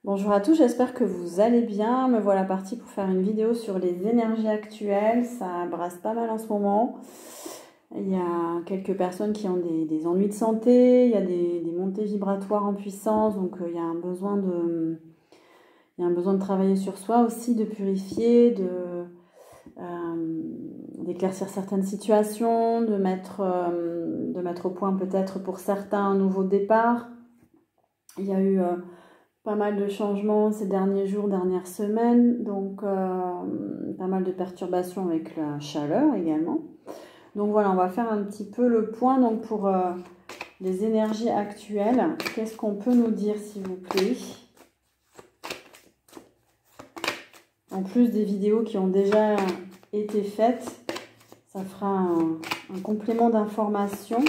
Bonjour à tous, j'espère que vous allez bien. Me voilà partie pour faire une vidéo sur les énergies actuelles. Ça brasse pas mal en ce moment. Il y a quelques personnes qui ont des ennuis de santé, il y a des montées vibratoires en puissance, donc il y a un besoin de travailler sur soi aussi, de purifier, d'éclaircir certaines situations, de mettre au point peut-être pour certains un nouveau départ. Il y a eu pas mal de changements ces derniers jours, dernières semaines, donc pas mal de perturbations avec la chaleur également. Donc voilà, on va faire un petit peu le point donc pour les énergies actuelles. Qu'est-ce qu'on peut nous dire, s'il vous plaît? En plus des vidéos qui ont déjà été faites, ça fera un complément d'information.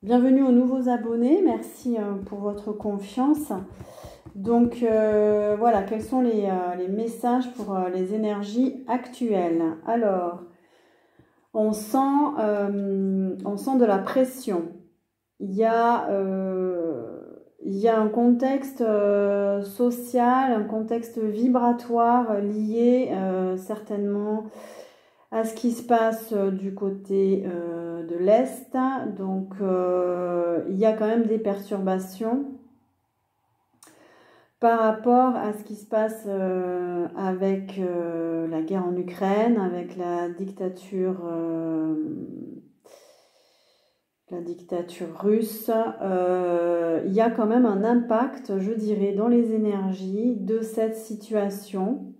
Bienvenue aux nouveaux abonnés, merci pour votre confiance. Donc voilà, quels sont les messages pour les énergies actuelles? Alors, on sent de la pression. Il y a un contexte social, un contexte vibratoire lié certainement à ce qui se passe du côté de l'Est. Donc il y a quand même des perturbations par rapport à ce qui se passe avec la guerre en Ukraine, avec la dictature russe. Il y a quand même un impact, je dirais, dans les énergies de cette situation.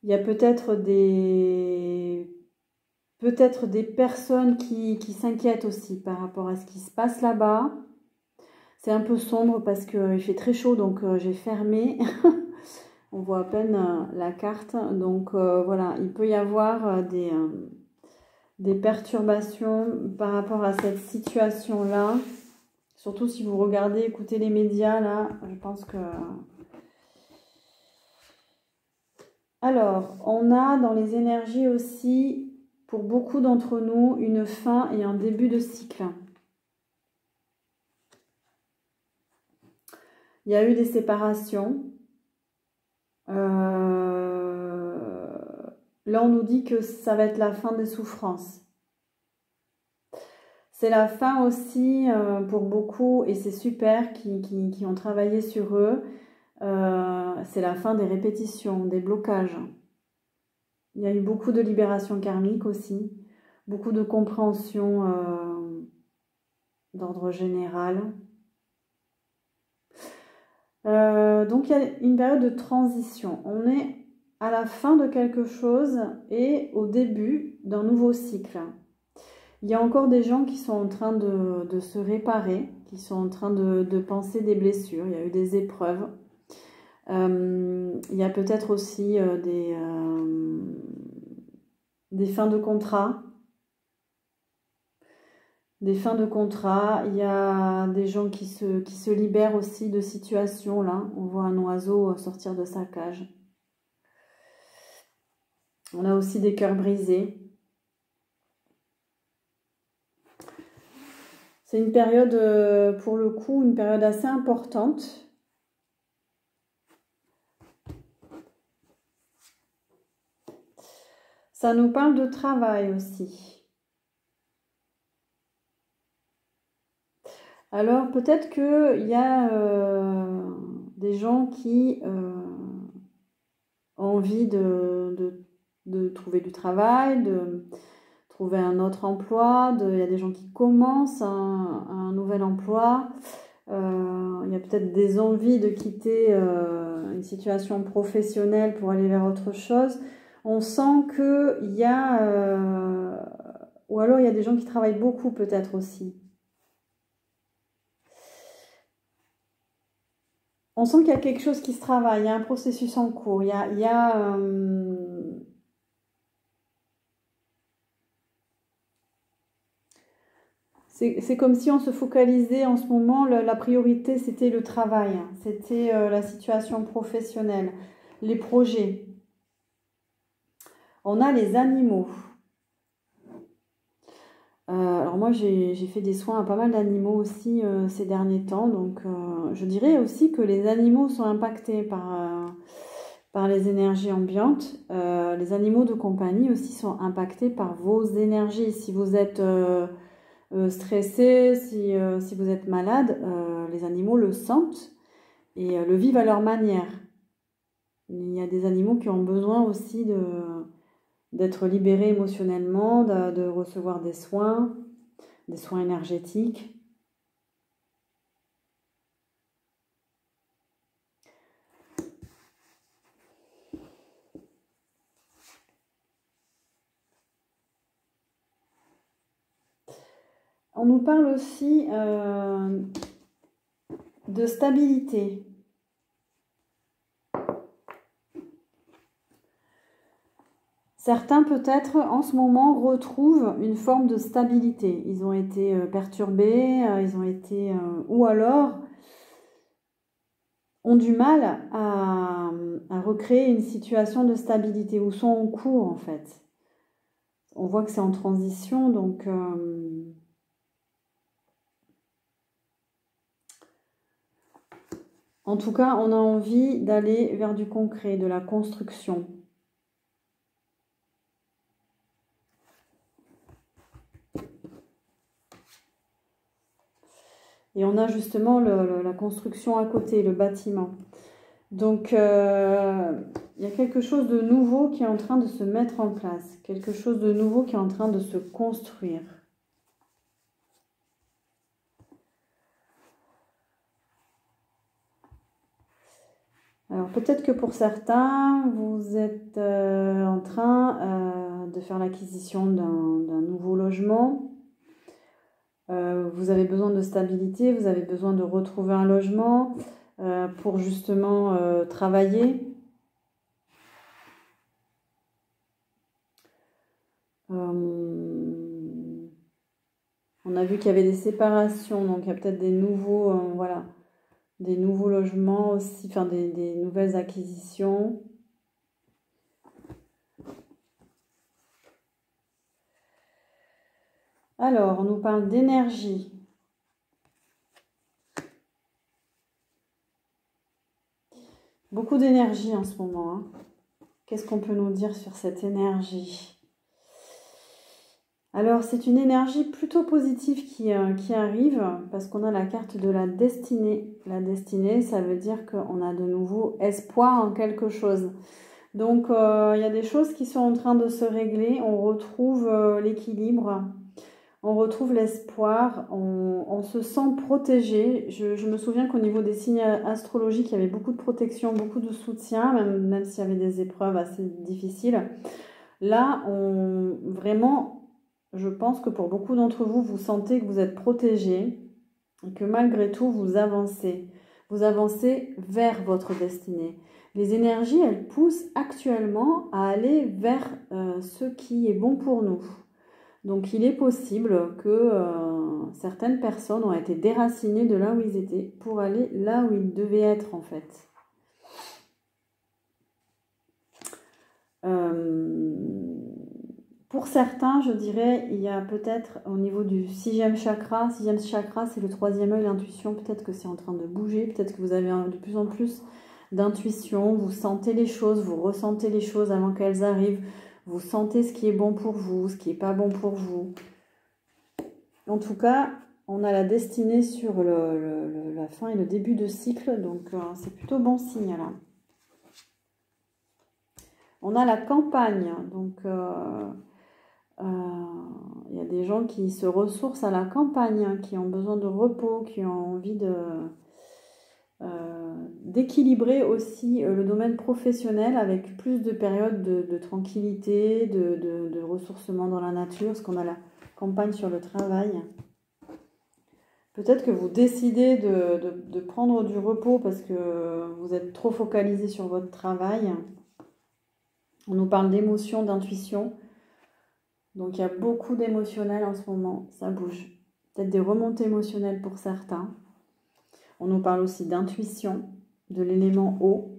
Il y a peut-être des personnes qui s'inquiètent aussi par rapport à ce qui se passe là-bas. C'est un peu sombre parce qu'il fait très chaud, donc j'ai fermé. On voit à peine la carte. Donc voilà, il peut y avoir des perturbations par rapport à cette situation-là. Surtout si vous regardez, écoutez les médias, là, je pense que... Alors, on a dans les énergies aussi, pour beaucoup d'entre nous, une fin et un début de cycle. Il y a eu des séparations. Là, on nous dit que ça va être la fin des souffrances. C'est la fin aussi pour beaucoup, et c'est super, qui ont travaillé sur eux. C'est la fin des répétitions, des blocages. Il y a eu beaucoup de libération karmique aussi, beaucoup de compréhension d'ordre général. Donc il y a une période de transition. On est à la fin de quelque chose et au début d'un nouveau cycle. Il y a encore des gens qui sont en train de se réparer, qui sont en train de penser des blessures. Il y a eu des épreuves. Il y a peut-être aussi des fins de contrat. Des fins de contrat, il y a des gens qui se libèrent aussi de situations, là. On voit un oiseau sortir de sa cage. On a aussi des cœurs brisés. C'est une période, pour le coup, une période assez importante. Ça nous parle de travail aussi. Alors, peut-être qu'il y a des gens qui ont envie de trouver du travail, de trouver un autre emploi. Il y a des gens qui commencent un nouvel emploi. Il y a peut-être des envies de quitter une situation professionnelle pour aller vers autre chose. On sent qu'il y a... ou alors il y a des gens qui travaillent beaucoup peut-être aussi. On sent qu'il y a quelque chose qui se travaille, il y a un processus en cours, c'est comme si on se focalisait en ce moment, la priorité c'était le travail, c'était la situation professionnelle, les projets. On a les animaux. moi, j'ai fait des soins à pas mal d'animaux aussi ces derniers temps. Donc, je dirais aussi que les animaux sont impactés par les énergies ambiantes. Les animaux de compagnie aussi sont impactés par vos énergies. Si vous êtes stressé, si vous êtes malade, les animaux le sentent et le vivent à leur manière. Il y a des animaux qui ont besoin aussi d'être libérés émotionnellement, de recevoir des soins énergétiques. On nous parle aussi de stabilité. Certains peut-être en ce moment retrouvent une forme de stabilité. Ils ont été perturbés, ou alors ont du mal à recréer une situation de stabilité ou sont en cours en fait. On voit que c'est en transition, donc en tout cas, on a envie d'aller vers du concret, de la construction. Et on a justement la construction à côté, le bâtiment. Donc, il y a quelque chose de nouveau qui est en train de se mettre en place. Quelque chose de nouveau qui est en train de se construire. Alors, peut-être que pour certains, vous êtes en train de faire l'acquisition d'un nouveau logement. Vous avez besoin de stabilité, vous avez besoin de retrouver un logement pour justement travailler. On a vu qu'il y avait des séparations, donc il y a peut-être des nouveaux, voilà, des nouveaux logements aussi, enfin des nouvelles acquisitions. Alors, on nous parle d'énergie. Beaucoup d'énergie en ce moment, hein. Qu'est-ce qu'on peut nous dire sur cette énergie ? Alors, c'est une énergie plutôt positive qui arrive parce qu'on a la carte de la destinée. La destinée, ça veut dire qu'on a de nouveau espoir en quelque chose. Donc, il y a des choses qui sont en train de se régler. On retrouve l'équilibre, on retrouve l'espoir, on se sent protégé. Je me souviens qu'au niveau des signes astrologiques, il y avait beaucoup de protection, beaucoup de soutien, même s'il y avait des épreuves assez difficiles. Là, vraiment, je pense que pour beaucoup d'entre vous, vous sentez que vous êtes protégé et que malgré tout, vous avancez. Vous avancez vers votre destinée. Les énergies, elles poussent actuellement à aller vers ce qui est bon pour nous. Donc, il est possible que certaines personnes ont été déracinées de là où ils étaient pour aller là où ils devaient être en fait. Pour certains, je dirais, il y a peut-être au niveau du sixième chakra, c'est le troisième œil, l'intuition, peut-être que c'est en train de bouger, peut-être que vous avez de plus en plus d'intuition, vous sentez les choses, vous ressentez les choses avant qu'elles arrivent, vous sentez ce qui est bon pour vous, ce qui n'est pas bon pour vous. En tout cas, on a la destinée sur la fin et le début de cycle, donc c'est plutôt bon signe là. On a la campagne, donc il y a des gens qui se ressourcent à la campagne, hein, qui ont besoin de repos, qui ont envie d'équilibrer aussi le domaine professionnel avec plus de périodes de tranquillité, de ressourcement dans la nature, parce qu'on a la campagne sur le travail. Peut-être que vous décidez de prendre du repos parce que vous êtes trop focalisé sur votre travail. On nous parle d'émotion, d'intuition. Donc il y a beaucoup d'émotionnel en ce moment, ça bouge. Peut-être des remontées émotionnelles pour certains. On nous parle aussi d'intuition, de l'élément eau.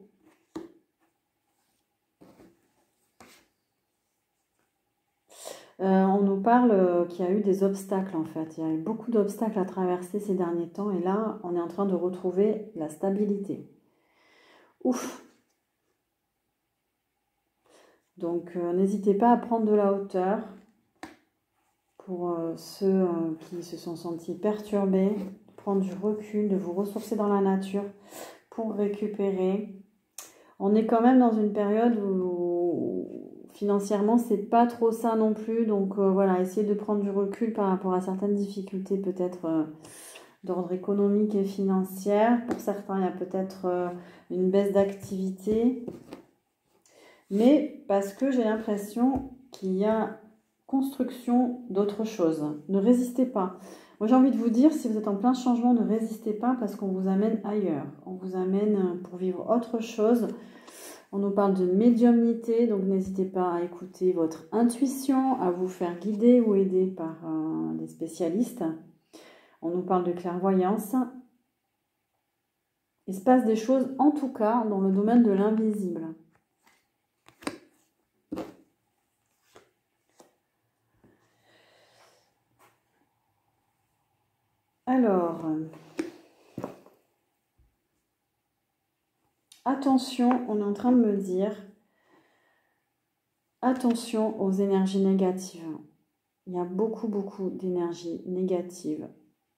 On nous parle qu'il y a eu des obstacles en fait. Il y a eu beaucoup d'obstacles à traverser ces derniers temps et là, on est en train de retrouver la stabilité. Ouf! Donc, n'hésitez pas à prendre de la hauteur pour ceux qui se sont sentis perturbés, de prendre du recul, de vous ressourcer dans la nature pour récupérer. On est quand même dans une période où financièrement, c'est pas trop ça non plus. Donc voilà, essayez de prendre du recul par rapport à certaines difficultés peut-être d'ordre économique et financière. Pour certains, il y a peut-être une baisse d'activité. Mais parce que j'ai l'impression qu'il y a construction d'autre chose. Ne résistez pas. Moi, j'ai envie de vous dire, si vous êtes en plein changement, ne résistez pas parce qu'on vous amène ailleurs. On vous amène pour vivre autre chose. On nous parle de médiumnité, donc n'hésitez pas à écouter votre intuition, à vous faire guider ou aider par des spécialistes. On nous parle de clairvoyance. Il se passe des choses, en tout cas, dans le domaine de l'invisible. Alors, attention, on est en train de me dire, attention aux énergies négatives. Il y a beaucoup d'énergies négatives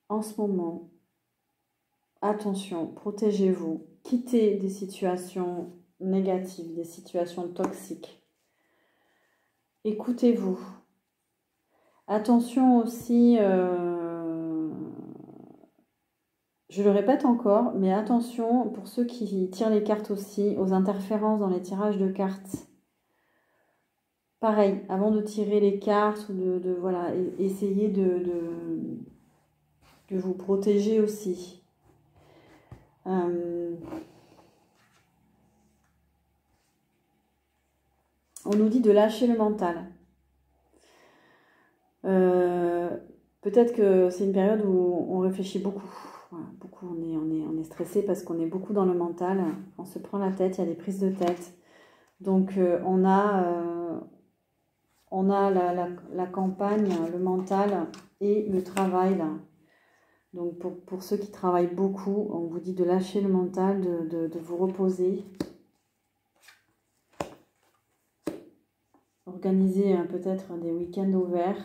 en ce moment. Attention, protégez-vous. Quittez des situations négatives, des situations toxiques. Écoutez-vous. Attention aussi, je le répète encore, mais attention pour ceux qui tirent les cartes aussi, aux interférences dans les tirages de cartes. Pareil, avant de tirer les cartes, voilà, essayez de vous protéger aussi. On nous dit de lâcher le mental. Peut-être que c'est une période où on réfléchit beaucoup. Voilà, beaucoup, on est stressé parce qu'on est beaucoup dans le mental. On se prend la tête, il y a des prises de tête. Donc on a la campagne, le mental et le travail là. Donc pour ceux qui travaillent beaucoup, on vous dit de lâcher le mental, de vous reposer. Organiser peut-être des week-ends ouverts.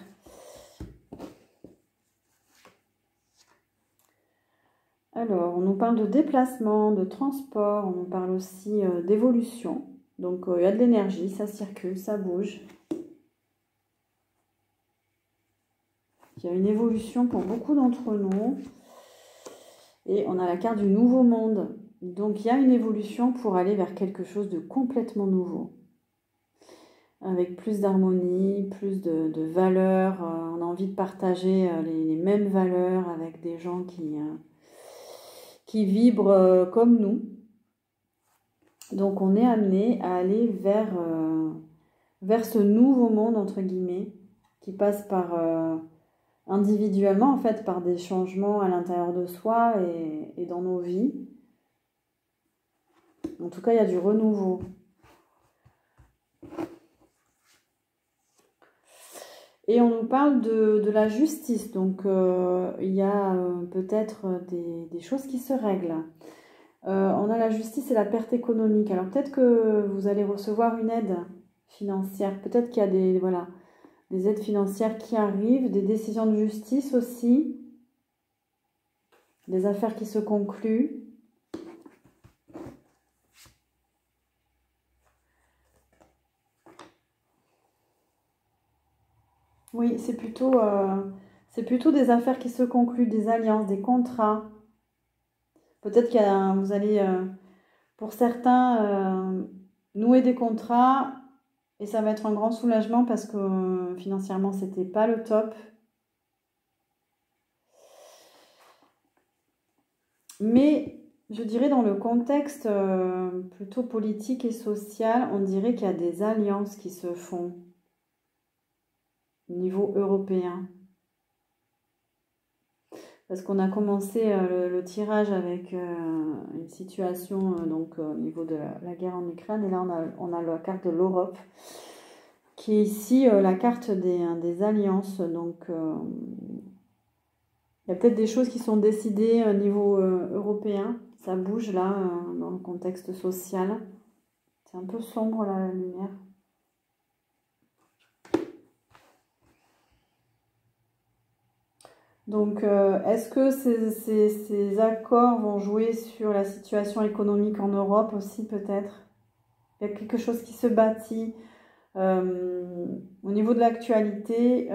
Alors, on nous parle de déplacement, de transport, on nous parle aussi d'évolution. Donc il y a de l'énergie, ça circule, ça bouge. Il y a une évolution pour beaucoup d'entre nous. Et on a la carte du nouveau monde. Donc il y a une évolution pour aller vers quelque chose de complètement nouveau. Avec plus d'harmonie, plus de valeurs. On a envie de partager les mêmes valeurs avec des gens qui vibrent comme nous. Donc on est amené à aller vers ce nouveau monde, entre guillemets, qui passe par individuellement, en fait, par des changements à l'intérieur de soi et dans nos vies. En tout cas, il y a du renouveau. Et on nous parle de la justice, donc il y a peut-être des choses qui se règlent. On a la justice et la perte économique. Alors peut-être que vous allez recevoir une aide financière, peut-être qu'il y a des aides financières qui arrivent, des décisions de justice aussi, des affaires qui se concluent. Oui, c'est plutôt des affaires qui se concluent, des alliances, des contrats. Peut-être vous allez, pour certains, nouer des contrats et ça va être un grand soulagement parce que financièrement, c'était pas le top. Mais je dirais dans le contexte plutôt politique et social, on dirait qu'il y a des alliances qui se font au niveau européen. Parce qu'on a commencé le tirage avec une situation donc au niveau de la guerre en Ukraine. Et là, on a la carte de l'Europe qui est ici la carte des alliances. Donc, il y a peut-être des choses qui sont décidées au niveau européen. Ça bouge là, dans le contexte social. C'est un peu sombre là, la lumière. Donc, est-ce que ces accords vont jouer sur la situation économique en Europe aussi, peut-être? Il y a quelque chose qui se bâtit au niveau de l'actualité,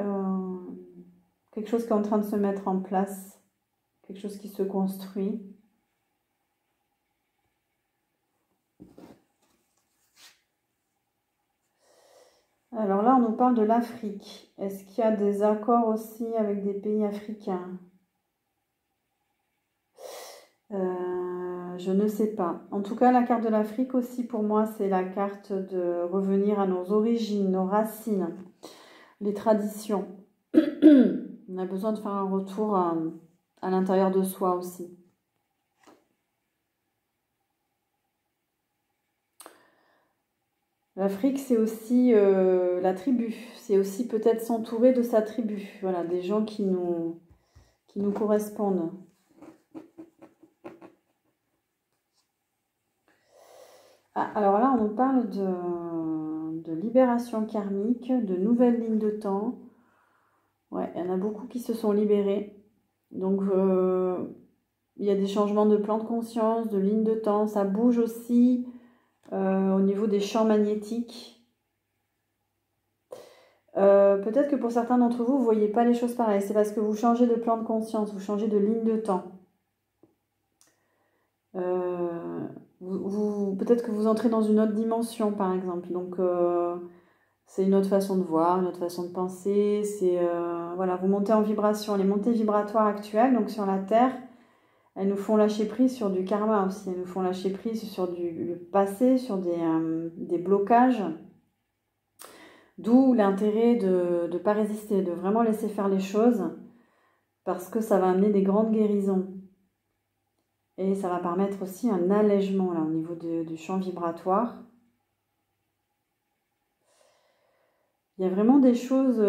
quelque chose qui est en train de se mettre en place, quelque chose qui se construit. Alors là, on nous parle de l'Afrique. Est-ce qu'il y a des accords aussi avec des pays africains? Je ne sais pas. En tout cas, la carte de l'Afrique aussi, pour moi, c'est la carte de revenir à nos origines, nos racines, les traditions. On a besoin de faire un retour à l'intérieur de soi aussi. L'Afrique, c'est aussi la tribu. C'est aussi peut-être s'entourer de sa tribu. Voilà, des gens qui nous correspondent. Ah, alors là, on nous parle de libération karmique, de nouvelles lignes de temps. Ouais, il y en a beaucoup qui se sont libérés. Donc, il y a des changements de plan de conscience, de lignes de temps. Ça bouge aussi au niveau des champs magnétiques. Peut-être que pour certains d'entre vous, vous ne voyez pas les choses pareilles. C'est parce que vous changez de plan de conscience, vous changez de ligne de temps. Peut-être que vous entrez dans une autre dimension, par exemple. Donc, c'est une autre façon de voir, une autre façon de penser. C'est voilà, vous montez en vibration. Les montées vibratoires actuelles, donc sur la Terre, elles nous font lâcher prise sur du karma aussi. Elles nous font lâcher prise sur le passé, sur des blocages. D'où l'intérêt de ne pas résister, de vraiment laisser faire les choses, parce que ça va amener des grandes guérisons. Et ça va permettre aussi un allègement là, au niveau du champ vibratoire. Il y a vraiment des choses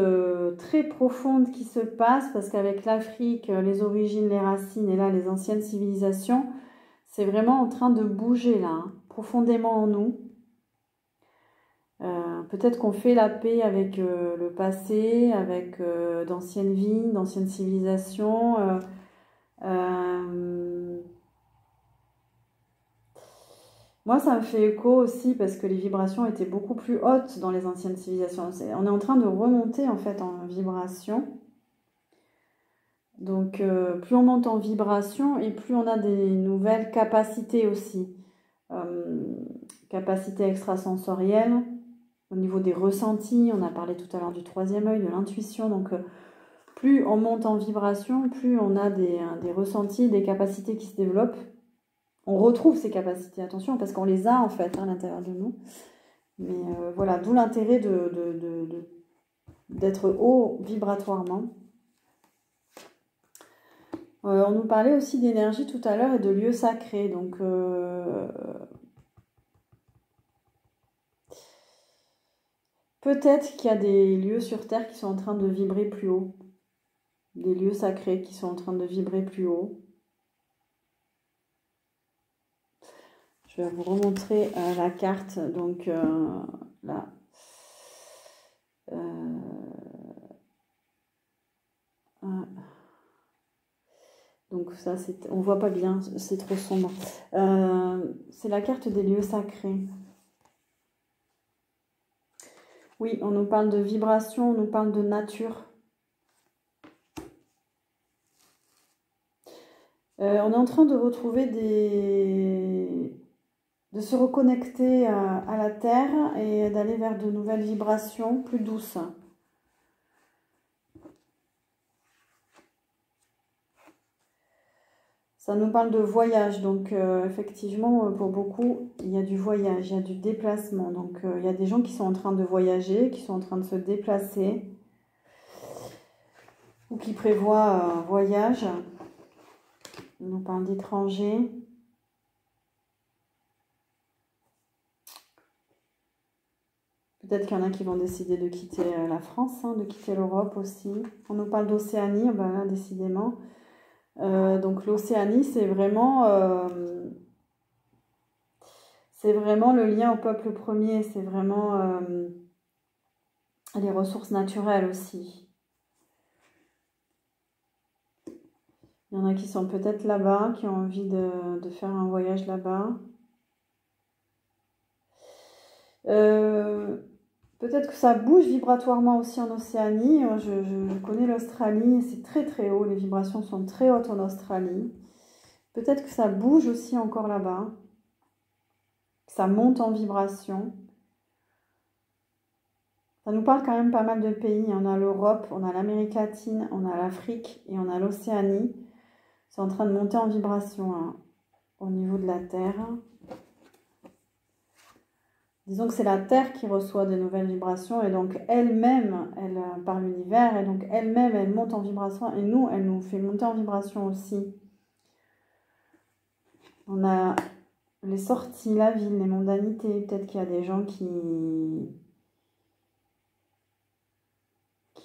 très profondes qui se passent, parce qu'avec l'Afrique, les origines, les racines, et là les anciennes civilisations, c'est vraiment en train de bouger là, hein, profondément en nous. Peut-être qu'on fait la paix avec le passé, avec d'anciennes vies, d'anciennes civilisations. Moi, ça me fait écho aussi parce que les vibrations étaient beaucoup plus hautes dans les anciennes civilisations. On est en train de remonter en fait en vibration. Donc, plus on monte en vibration et plus on a des nouvelles capacités aussi. Capacités extrasensorielles, au niveau des ressentis, on a parlé tout à l'heure du troisième œil, de l'intuition. Donc, plus on monte en vibration, plus on a des ressentis, des capacités qui se développent. On retrouve ces capacités, attention, parce qu'on les a en fait à l'intérieur de nous. Mais voilà, d'où l'intérêt d'être haut vibratoirement. On nous parlait aussi d'énergie tout à l'heure et de lieux sacrés. Donc, peut-être qu'il y a des lieux sur Terre qui sont en train de vibrer plus haut. Des lieux sacrés qui sont en train de vibrer plus haut. Je vais vous remontrer la carte. Donc, là. Donc ça, on voit pas bien, c'est trop sombre. C'est la carte des lieux sacrés. Oui, on nous parle de vibration, on nous parle de nature. On est en train de retrouver de se reconnecter à la Terre et d'aller vers de nouvelles vibrations plus douces. Ça nous parle de voyage, donc effectivement, pour beaucoup, il y a du voyage, il y a du déplacement. Donc, il y a des gens qui sont en train de voyager, qui sont en train de se déplacer, ou qui prévoient un voyage. On nous parle d'étrangers. Peut-être qu'il y en a qui vont décider de quitter la France, hein, de quitter l'Europe aussi. On nous parle d'Océanie, ben là, décidément. Donc l'Océanie, c'est vraiment le lien au peuple premier. C'est vraiment les ressources naturelles aussi. Il y en a qui sont peut-être là-bas, qui ont envie de faire un voyage là-bas. Peut-être que ça bouge vibratoirement aussi en Océanie. Je connais l'Australie, c'est très très haut, les vibrations sont très hautes en Australie. Peut-être que ça bouge aussi encore là-bas, que ça monte en vibration. Ça nous parle quand même pas mal de pays. On a l'Europe, on a l'Amérique latine, on a l'Afrique et on a l'Océanie. C'est en train de monter en vibration hein, au niveau de la Terre. Disons que c'est la Terre qui reçoit de nouvelles vibrations et donc elle-même, par l'univers, et donc elle-même, elle monte en vibration et nous, elle nous fait monter en vibration aussi. On a les sorties, la ville, les mondanités. Peut-être qu'il y a des gens qui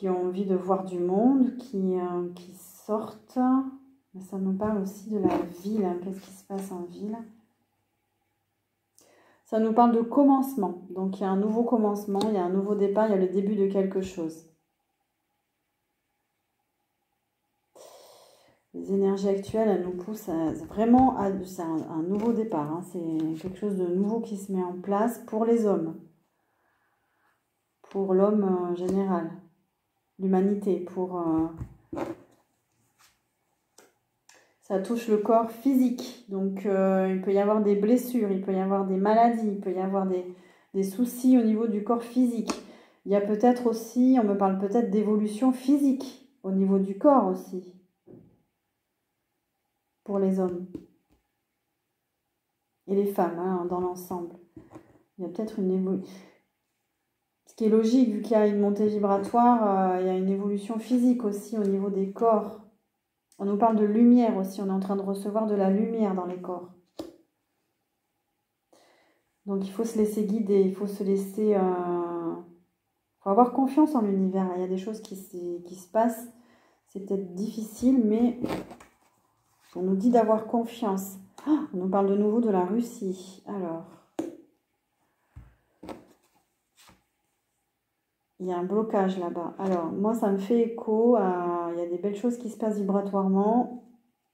ont envie de voir du monde, qui sortent. Mais ça nous parle aussi de la ville. Hein. Qu'est-ce qui se passe en ville ? Ça nous parle de commencement. Donc, il y a un nouveau commencement, il y a un nouveau départ, il y a le début de quelque chose. Les énergies actuelles, elles nous poussent vraiment à un nouveau départ. Hein. C'est quelque chose de nouveau qui se met en place pour les hommes. Pour l'homme en général. L'humanité. Ça touche le corps physique. Donc, il peut y avoir des blessures, il peut y avoir des maladies, il peut y avoir des soucis au niveau du corps physique. Il y a peut-être aussi, on me parle peut-être d'évolution physique au niveau du corps aussi. Pour les hommes. Et les femmes, hein, dans l'ensemble. Il y a peut-être une évolution. Ce qui est logique, vu qu'il y a une montée vibratoire, il y a une évolution physique aussi au niveau des corps. On nous parle de lumière aussi, on est en train de recevoir de la lumière dans les corps. Donc il faut se laisser guider, il faut se laisser... faut avoir confiance en l'univers. Il y a des choses qui se passent, c'est peut-être difficile, mais on nous dit d'avoir confiance. Oh, on nous parle de nouveau de la Russie. Alors... Il y a un blocage là-bas. Alors, moi, ça me fait écho à... Il y a des belles choses qui se passent vibratoirement,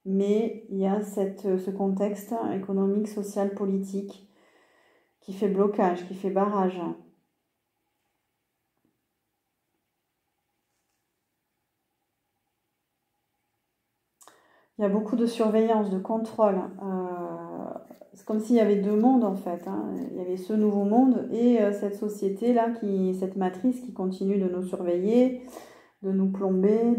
mais il y a ce contexte économique, social, politique qui fait blocage, qui fait barrage. Il y a beaucoup de surveillance, de contrôle. C'est comme s'il y avait deux mondes en fait. Hein. Il y avait ce nouveau monde et cette société-là, cette matrice qui continue de nous surveiller, de nous plomber,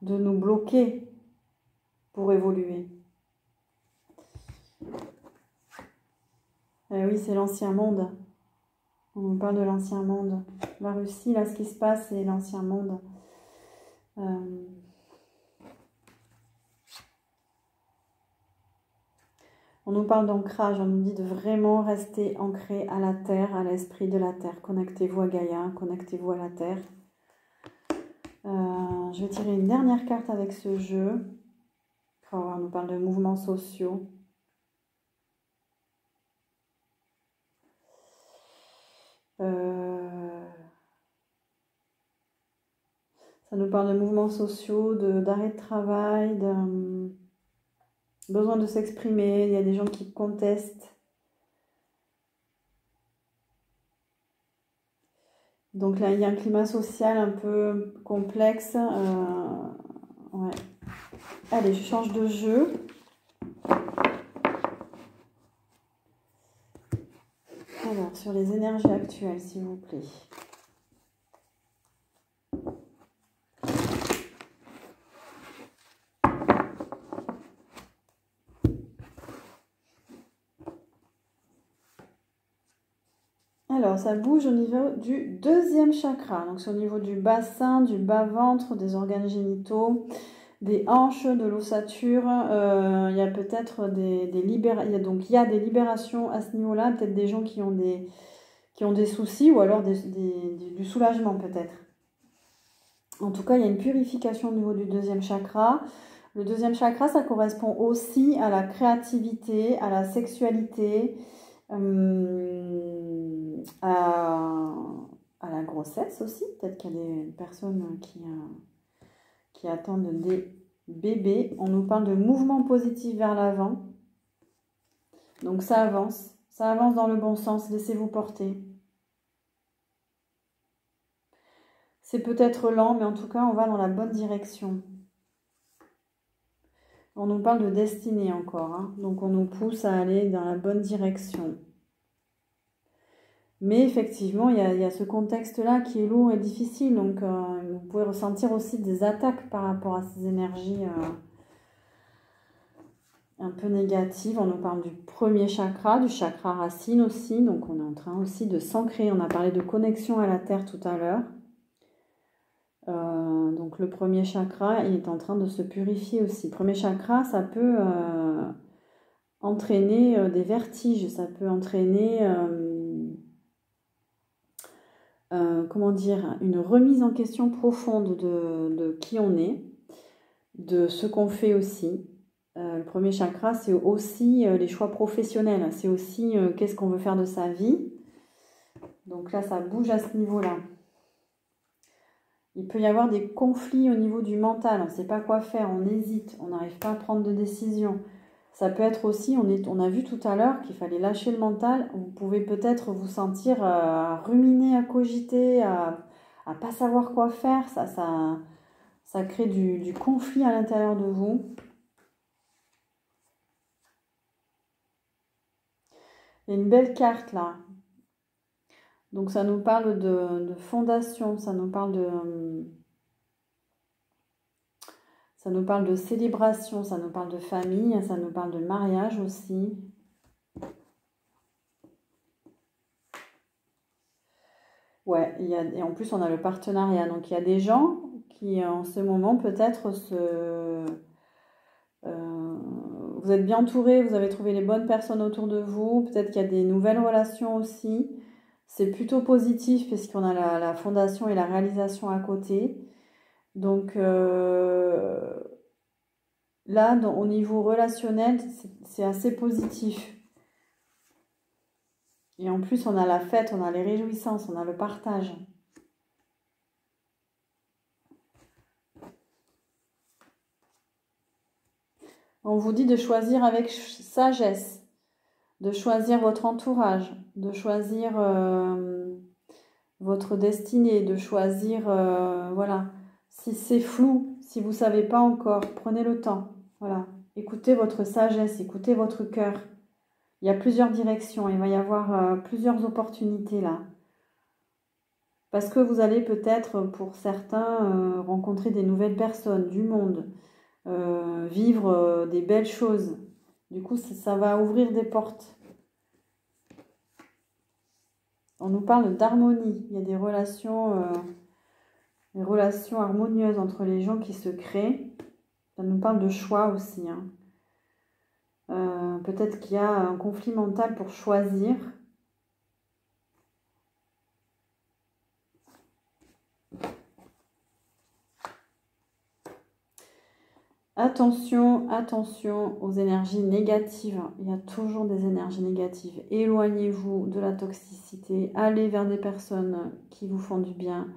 de nous bloquer pour évoluer. Eh oui, c'est l'ancien monde. On parle de l'ancien monde. La Russie, là, ce qui se passe, c'est l'ancien monde. On nous parle d'ancrage, on nous dit de vraiment rester ancré à la terre, à l'esprit de la terre. Connectez-vous à Gaïa, connectez-vous à la terre. Je vais tirer une dernière carte avec ce jeu. On nous parle de mouvements sociaux. Ça nous parle de mouvements sociaux, d'arrêt de travail, besoin de s'exprimer. Il y a des gens qui contestent. Donc là, il y a un climat social un peu complexe. Ouais. Allez, je change de jeu. Alors, sur les énergies actuelles, s'il vous plaît. Alors, ça bouge au niveau du deuxième chakra. Donc, c'est au niveau du bassin, du bas-ventre, des organes génitaux. des hanches, de l'ossature. Il y a peut-être il y a des libérations à ce niveau-là. Peut-être des gens qui ont des soucis ou alors du soulagement peut-être. En tout cas, il y a une purification au niveau du deuxième chakra. Le deuxième chakra, ça correspond aussi à la créativité, à la sexualité, à la grossesse aussi. Peut-être qu'il y a des personnes qui attendent des bébés. On nous parle de mouvement positif vers l'avant. Donc ça avance dans le bon sens, laissez-vous porter. C'est peut-être lent, mais en tout cas, on va dans la bonne direction. On nous parle de destinée encore, hein. Donc on nous pousse à aller dans la bonne direction. Mais effectivement, il y a ce contexte-là qui est lourd et difficile. Donc vous pouvez ressentir aussi des attaques par rapport à ces énergies un peu négatives. On nous parle du premier chakra, du chakra racine aussi. Donc on est en train aussi de s'ancrer. On a parlé de connexion à la terre tout à l'heure. Donc le premier chakra, il est en train de se purifier aussi. Le premier chakra, ça peut entraîner des vertiges, ça peut entraîner, comment dire, une remise en question profonde de qui on est, de ce qu'on fait aussi. Le premier chakra, c'est aussi les choix professionnels, c'est aussi qu'est-ce qu'on veut faire de sa vie. Donc là, ça bouge à ce niveau-là. Il peut y avoir des conflits au niveau du mental, on ne sait pas quoi faire, on hésite, on n'arrive pas à prendre de décision. Ça peut être aussi, on a vu tout à l'heure qu'il fallait lâcher le mental. Vous pouvez peut-être vous sentir à ruminer, à cogiter, à pas savoir quoi faire. Ça crée du conflit à l'intérieur de vous. Il y a une belle carte là. Donc ça nous parle de fondation, ça nous parle de célébration, ça nous parle de famille, ça nous parle de mariage aussi. Ouais, et en plus on a le partenariat. Donc il y a des gens qui en ce moment peut-être vous êtes bien entourés, vous avez trouvé les bonnes personnes autour de vous. Peut-être qu'il y a des nouvelles relations aussi. C'est plutôt positif puisqu'on a la fondation et la réalisation à côté. Donc là, au niveau relationnel, c'est assez positif. Et en plus, on a la fête, on a les réjouissances, on a le partage. On vous dit de choisir avec sagesse, de choisir votre entourage, de choisir votre destinée, de choisir, voilà. Si c'est flou, si vous ne savez pas encore, prenez le temps. Voilà. Écoutez votre sagesse, écoutez votre cœur. Il y a plusieurs directions, il va y avoir plusieurs opportunités là. Parce que vous allez peut-être, pour certains, rencontrer des nouvelles personnes, du monde, vivre des belles choses. Du coup, ça va ouvrir des portes. On nous parle d'harmonie. Il y a des relations harmonieuses entre les gens qui se créent. Ça nous parle de choix aussi, hein. Peut-être qu'il y a un conflit mental pour choisir. Attention, attention aux énergies négatives. Il y a toujours des énergies négatives. Éloignez-vous de la toxicité. Allez vers des personnes qui vous font du bien,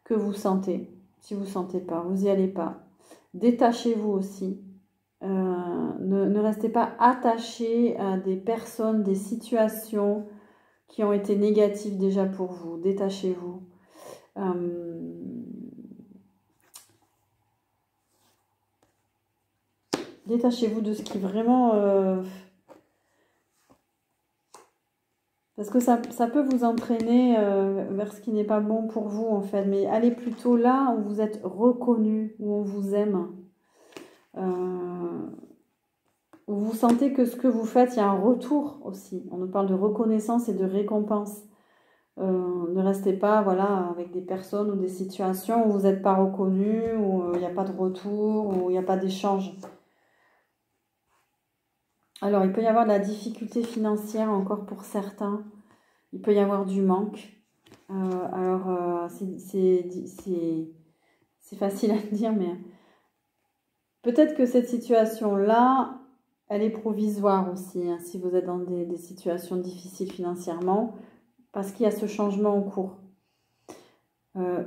que vous sentez. Si vous ne sentez pas, vous n'y allez pas. Détachez-vous aussi. Ne restez pas attaché à des personnes, des situations qui ont été négatives déjà pour vous. Détachez-vous. Détachez-vous de ce qui vraiment... parce que ça peut vous entraîner vers ce qui n'est pas bon pour vous, en fait. Mais allez plutôt là où vous êtes reconnu, où on vous aime. Où vous sentez que ce que vous faites, il y a un retour aussi. On nous parle de reconnaissance et de récompense. Ne restez pas voilà, avec des personnes ou des situations où vous n'êtes pas reconnu, où il n'y a pas de retour, où il n'y a pas d'échange. Alors, il peut y avoir de la difficulté financière encore pour certains. Il peut y avoir du manque. C'est facile à dire, mais peut-être que cette situation-là, elle est provisoire aussi, hein, si vous êtes dans des situations difficiles financièrement, parce qu'il y a ce changement en cours.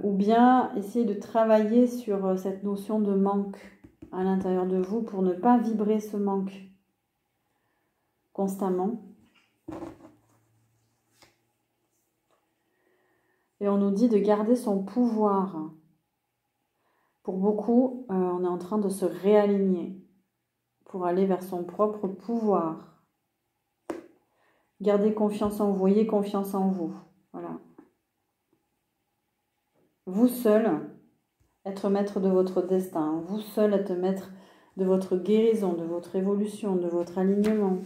Ou bien essayer de travailler sur cette notion de manque à l'intérieur de vous pour ne pas vibrer ce manque constamment. Et on nous dit de garder son pouvoir. Pour beaucoup, on est en train de se réaligner pour aller vers son propre pouvoir. Gardez confiance en vous, ayez confiance en vous. Voilà. Vous seul, être maître de votre destin. Vous seul, être maître de votre guérison, de votre évolution, de votre alignement.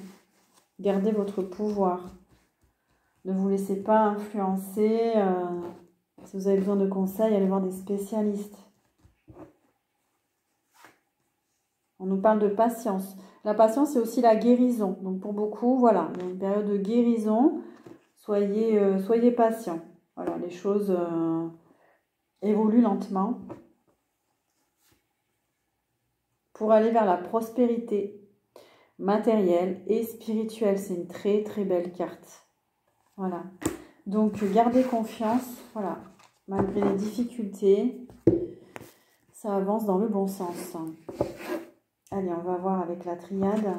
Gardez votre pouvoir. Ne vous laissez pas influencer. Si vous avez besoin de conseils, allez voir des spécialistes. On nous parle de patience. La patience, c'est aussi la guérison. Donc pour beaucoup, voilà, il y a une période de guérison. Soyez patient. Voilà, les choses évoluent lentement pour aller vers la prospérité matérielle et spirituelle. C'est une très très belle carte. Voilà. Donc gardez confiance. Voilà. Malgré les difficultés, ça avance dans le bon sens. Allez, on va voir avec la triade.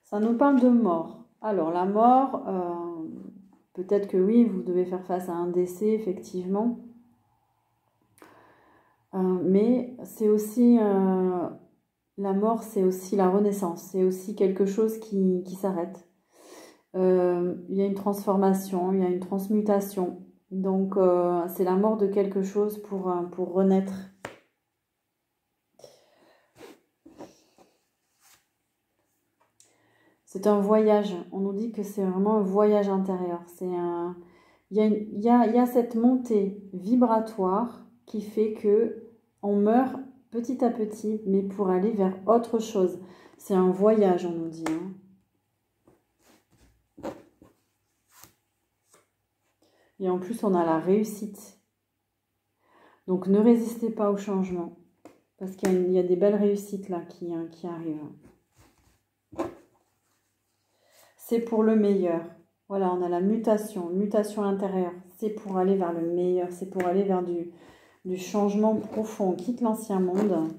Ça nous parle de mort. Alors, la mort, peut-être que oui, vous devez faire face à un décès, effectivement. Mais c'est aussi... la mort, c'est aussi la renaissance. C'est aussi quelque chose qui s'arrête. Il y a une transformation, il y a une transmutation. Donc, c'est la mort de quelque chose pour renaître. C'est un voyage. On nous dit que c'est vraiment un voyage intérieur. Il y a cette montée vibratoire qui fait que on meurt petit à petit, mais pour aller vers autre chose. C'est un voyage, on nous dit. Hein. Et en plus, on a la réussite. Donc, ne résistez pas au changement. Parce qu'il y a des belles réussites là qui arrivent. C'est pour le meilleur. Voilà, on a la mutation intérieure. C'est pour aller vers le meilleur. C'est pour aller vers du changement profond. On quitte l'ancien monde.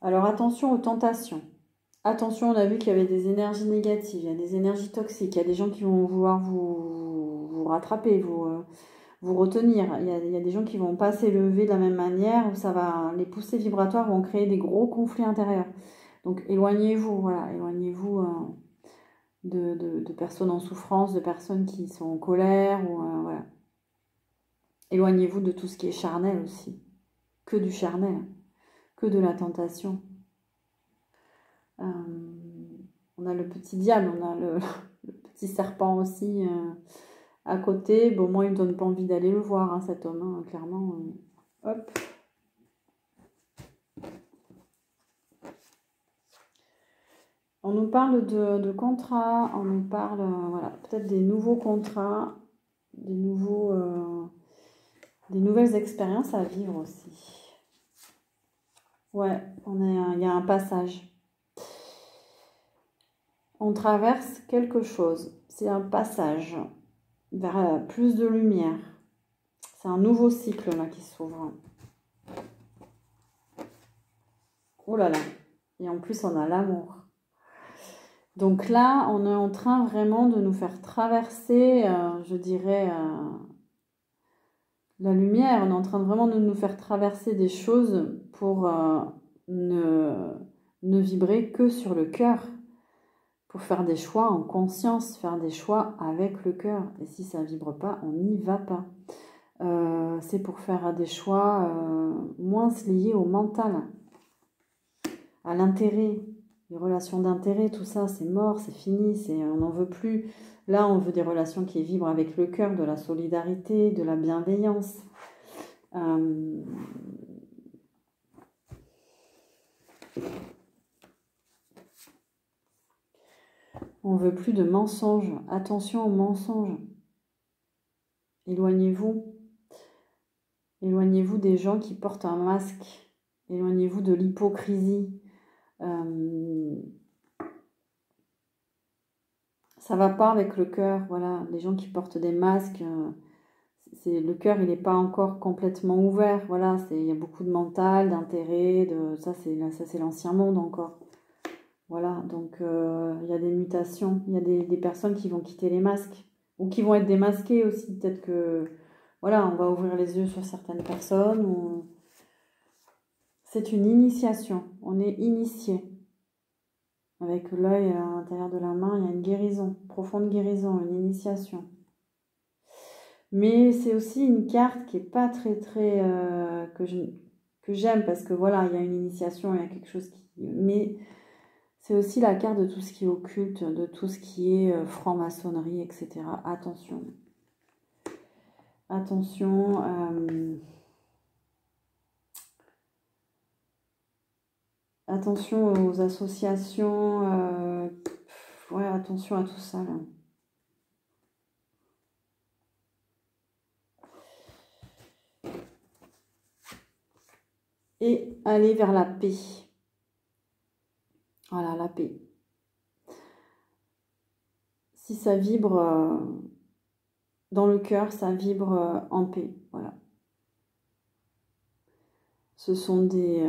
Alors, attention aux tentations. Attention, on a vu qu'il y avait des énergies négatives. Il y a des énergies toxiques. Il y a des gens qui vont vouloir vous rattraper, vous retenir. Il y a des gens qui ne vont pas s'élever de la même manière. Les poussées vibratoires vont créer des gros conflits intérieurs. Donc, éloignez-vous. Voilà, éloignez-vous... De personnes en souffrance, de personnes qui sont en colère. Voilà. Éloignez-vous de tout ce qui est charnel aussi. Que du charnel. Que de la tentation. On a le petit diable, on a le petit serpent aussi à côté. Bon, moi, il ne me donne pas envie d'aller le voir, hein, cet homme, hein, clairement. Hop. On nous parle de contrats, on nous parle voilà, peut-être des nouveaux contrats, des nouvelles expériences à vivre aussi. Ouais, il y a un passage. On traverse quelque chose. C'est un passage vers plus de lumière. C'est un nouveau cycle là qui s'ouvre. Oh là là. Et en plus, on a l'amour. Donc là, on est en train vraiment de nous faire traverser, je dirais, la lumière. On est en train vraiment de nous faire traverser des choses pour ne vibrer que sur le cœur. Pour faire des choix en conscience, faire des choix avec le cœur. Et si ça ne vibre pas, on n'y va pas. c'est pour faire des choix moins liés au mental, à l'intérêt, les relations d'intérêt, tout ça, c'est mort, c'est fini, on n'en veut plus. Là, on veut des relations qui vibrent avec le cœur, de la solidarité, de la bienveillance. On veut plus de mensonges. Attention aux mensonges. Éloignez-vous. Éloignez-vous des gens qui portent un masque. Éloignez-vous de l'hypocrisie. Ça va pas avec le cœur. Voilà, les gens qui portent des masques, le cœur, il n'est pas encore complètement ouvert. Voilà, il y a beaucoup de mental, d'intérêt, ça c'est l'ancien monde encore. Voilà, donc il y a des mutations, il y a des personnes qui vont quitter les masques ou qui vont être démasquées aussi. Peut-être que, voilà, on va ouvrir les yeux sur certaines personnes. C'est une initiation, on est initié. Avec l'œil à l'intérieur de la main, il y a une guérison, profonde guérison, une initiation. Mais c'est aussi une carte qui n'est pas très, que j'aime parce que voilà, il y a une initiation, il y a quelque chose qui... Mais c'est aussi la carte de tout ce qui est occulte, de tout ce qui est franc-maçonnerie, etc. Attention. Attention. Attention aux associations. Ouais, attention à tout ça, là. Et aller vers la paix. Voilà, la paix. Si ça vibre dans le cœur, ça vibre en paix. Voilà. Ce sont des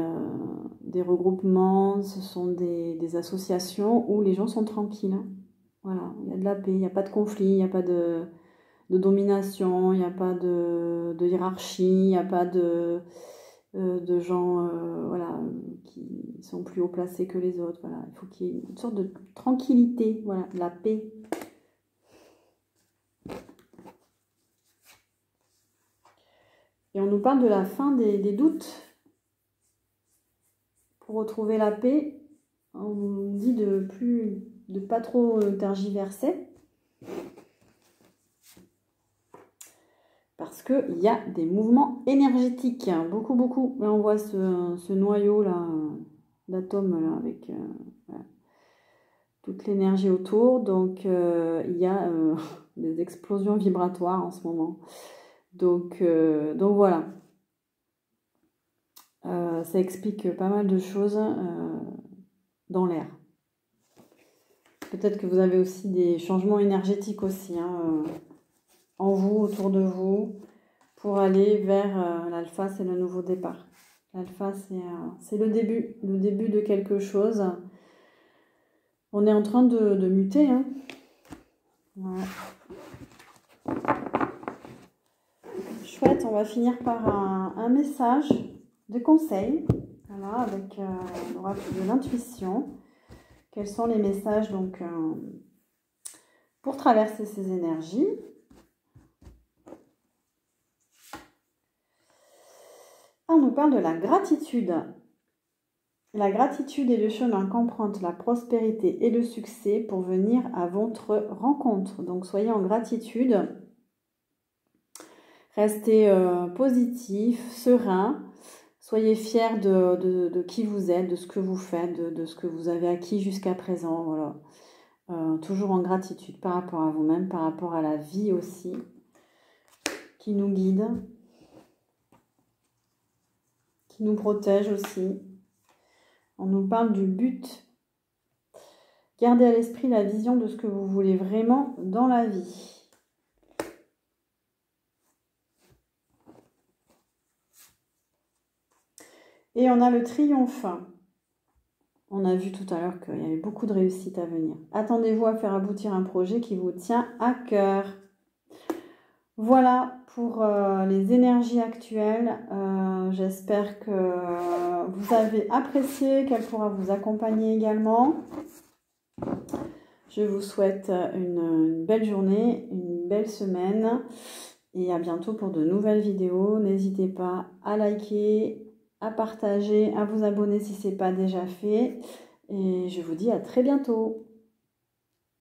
regroupements, ce sont des associations où les gens sont tranquilles. Hein. Voilà, il y a de la paix, il n'y a pas de conflit, il n'y a pas de domination, il n'y a pas de hiérarchie, il n'y a pas de gens voilà, qui sont plus haut placés que les autres. Voilà. Il faut qu'il y ait une sorte de tranquillité, voilà, de la paix. Et on nous parle de la fin des doutes. Pour retrouver la paix, on nous dit de pas trop tergiverser. Parce qu'il y a des mouvements énergétiques, beaucoup, beaucoup. Là, on voit ce noyau-là, d'atomes, là, avec voilà, toute l'énergie autour. Donc, il y a des explosions vibratoires en ce moment. Donc voilà. Ça explique pas mal de choses dans l'air. Peut-être que vous avez aussi des changements énergétiques aussi, hein, en vous, autour de vous, pour aller vers l'alpha, c'est le nouveau départ. L'alpha, c'est le début de quelque chose. On est en train de muter. Hein. Voilà. Chouette, on va finir par un message de conseil, voilà, avec l'oracle de l'intuition. Quels sont les messages donc pour traverser ces énergies? On nous parle de la gratitude. La gratitude est le chemin qu'emprunte la prospérité et le succès pour venir à votre rencontre. Donc soyez en gratitude. Restez positif, serein. Soyez fiers de qui vous êtes, de ce que vous faites, de ce que vous avez acquis jusqu'à présent. Voilà. Toujours en gratitude par rapport à vous-même, par rapport à la vie aussi, qui nous guide, qui nous protège aussi. On nous parle du but. Gardez à l'esprit la vision de ce que vous voulez vraiment dans la vie. Et on a le triomphe. On a vu tout à l'heure qu'il y avait beaucoup de réussite à venir. Attendez-vous à faire aboutir un projet qui vous tient à cœur. Voilà pour les énergies actuelles. J'espère que vous avez apprécié, qu'elle pourra vous accompagner également. Je vous souhaite une belle journée, une belle semaine. Et à bientôt pour de nouvelles vidéos. N'hésitez pas à liker, à partager, à vous abonner si ce n'est pas déjà fait. Et je vous dis à très bientôt.